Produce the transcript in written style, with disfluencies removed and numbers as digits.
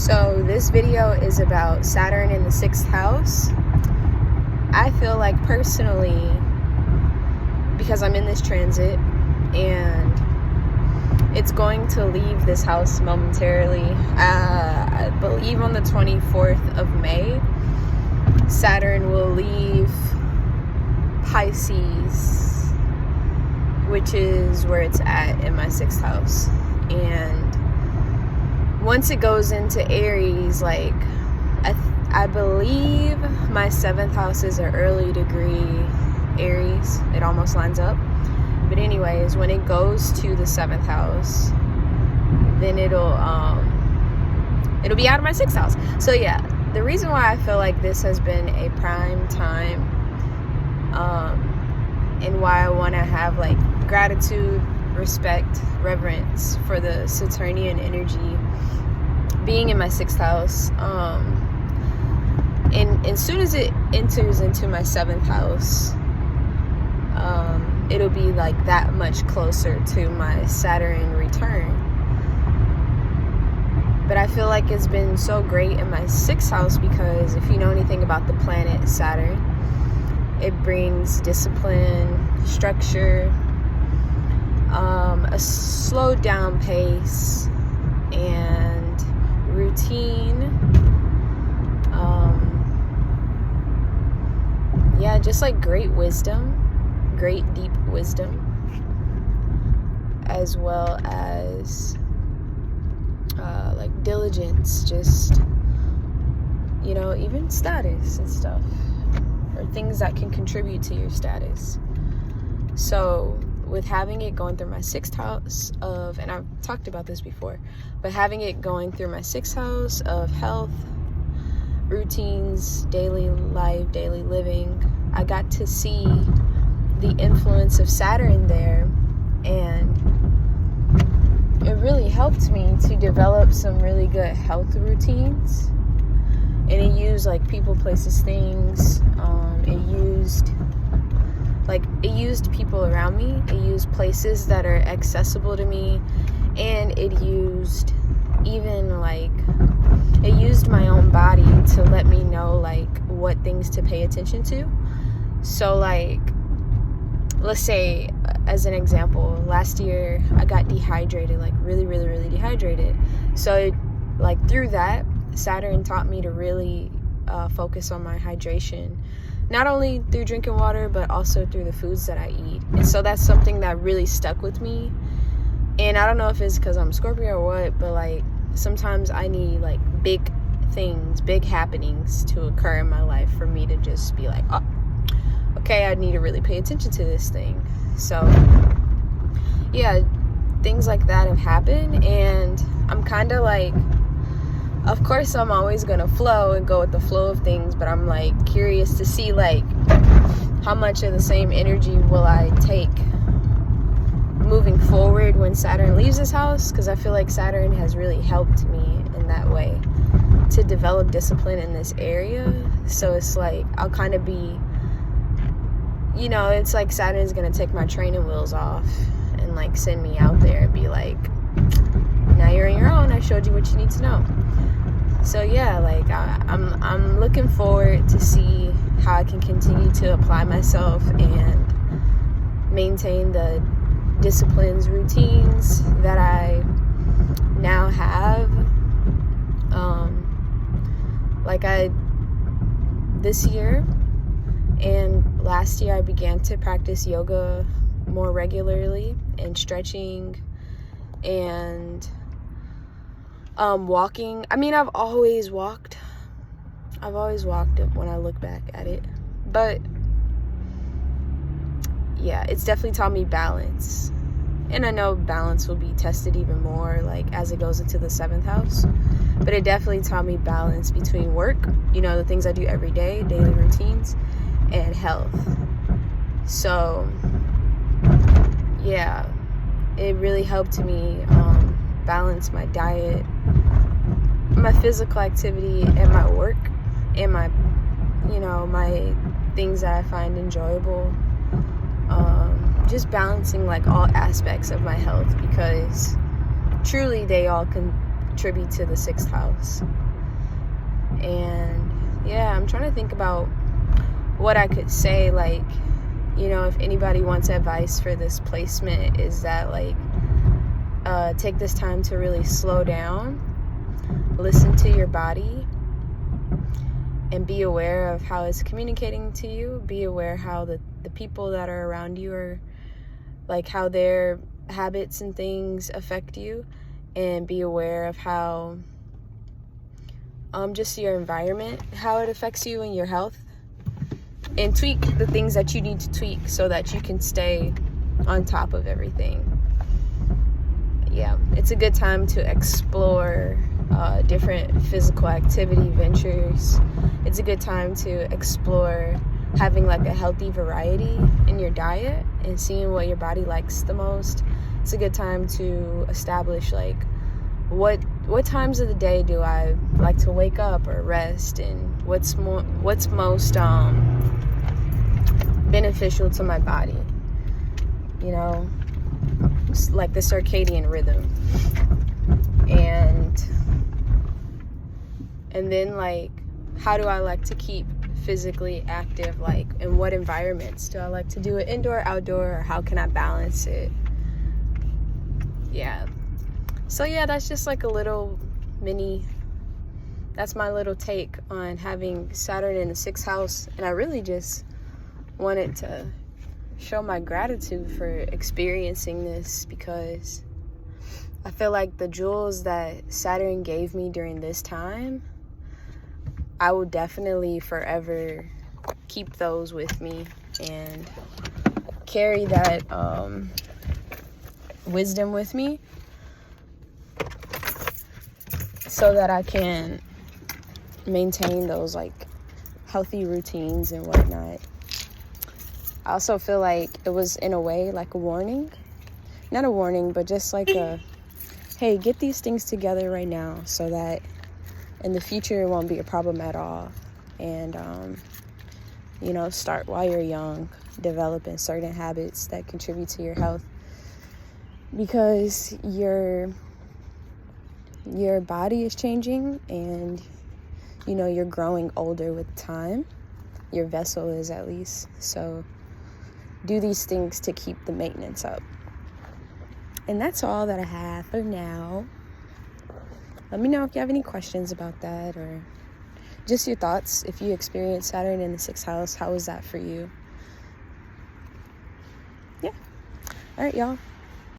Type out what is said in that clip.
So this video is about Saturn in the 6th house. I feel like personally, because I'm in this transit and it's going to leave this house momentarily, I believe on the 24th of May, Saturn will leave Pisces, which is where it's at in my 6th house. And once it goes into Aries, like I believe my 7th house is an early degree Aries. It almost lines up. But anyways, when it goes to the 7th house, then it'll be out of my 6th house. So yeah, the reason why I feel like this has been a prime time, and why I want to have like gratitude, respect, reverence for the Saturnian energy being in my 6th house, and as soon as it enters into my 7th house, it'll be like that much closer to my Saturn return. But I feel like it's been so great in my 6th house because if you know anything about the planet Saturn, it brings discipline, structure, a slowed down pace, and routine. Yeah, just like great wisdom, great deep wisdom, as well as like diligence, just, you know, even status and stuff, or things that can contribute to your status. So with having it going through my 6th house of, and I've talked about this before, but having it going through my 6th house of health, routines, daily life, daily living, I got to see the influence of Saturn there, and it really helped me to develop some really good health routines. And it used like people, places, things. It used people around me. It used places that are accessible to me, and it used it used my own body to let me know like what things to pay attention to. So like, let's say as an example, last year I got dehydrated, like really, really, really dehydrated. So like through that, Saturn taught me to really focus on my hydration, not only through drinking water, but also through the foods that I eat. And so that's something that really stuck with me. And I don't know if it's because I'm a Scorpio or what, but like sometimes I need like big things, big happenings to occur in my life for me to just be like, oh, okay, I need to really pay attention to this thing. So yeah, things like that have happened, and I'm kind of like, of course I'm always gonna flow and go with the flow of things, but I'm like curious to see like how much of the same energy will I take moving forward when Saturn leaves this house, because I feel like Saturn has really helped me in that way to develop discipline in this area. So it's like I'll kind of be, you know, it's like Saturn's gonna take my training wheels off and like send me out there and be like, now you're on your own, I showed you what you need to know. So yeah, like I'm looking forward to see how I can continue to apply myself and maintain the disciplines, routines that I now have. This year and last year I began to practice yoga more regularly, and stretching, and walking. I mean, I've always walked when I look back at it, but yeah, it's definitely taught me balance. And I know balance will be tested even more like as it goes into the 7th house, but it definitely taught me balance between work, you know, the things I do every day, daily routines, and health. So yeah, it really helped me balance my diet, my physical activity, and my work, and my, you know, my things that I find enjoyable. Just balancing like all aspects of my health, because truly they all contribute to the 6th house. And yeah, I'm trying to think about what I could say. Like, you know, if anybody wants advice for this placement, is that like take this time to really slow down, listen to your body, and be aware of how it's communicating to you. Be aware how the people that are around you are, like, how their habits and things affect you, and be aware of how just your environment, how it affects you and your health, and tweak the things that you need to tweak so that you can stay on top of everything. Yeah, it's a good time to explore different physical activity ventures. It's a good time to explore having like a healthy variety in your diet and seeing what your body likes the most. It's a good time to establish like what times of the day do I like to wake up or rest, and what's most beneficial to my body, you know, like the circadian rhythm. And then like, how do I like to keep physically active, like in what environments do I like to do it, indoor, outdoor, or how can I balance it? Yeah, so yeah, that's just like a little that's my little take on having Saturn in the 6th house. And I really just wanted to show my gratitude for experiencing this, because I feel like the jewels that Saturn gave me during this time, I will definitely forever keep those with me and carry that wisdom with me so that I can maintain those like healthy routines and whatnot. I also feel like it was in a way like a warning, not a warning, but just like a, hey, get these things together right now so that in the future it won't be a problem at all. And you know, start while you're young, developing certain habits that contribute to your health, because your body is changing, and you know, you're growing older with time. Your vessel is, at least. So do these things to keep the maintenance up. And that's all that I have for now. Let me know if you have any questions about that, or just your thoughts. If you experience Saturn in the 6th house, how was that for you? Yeah. All right, y'all.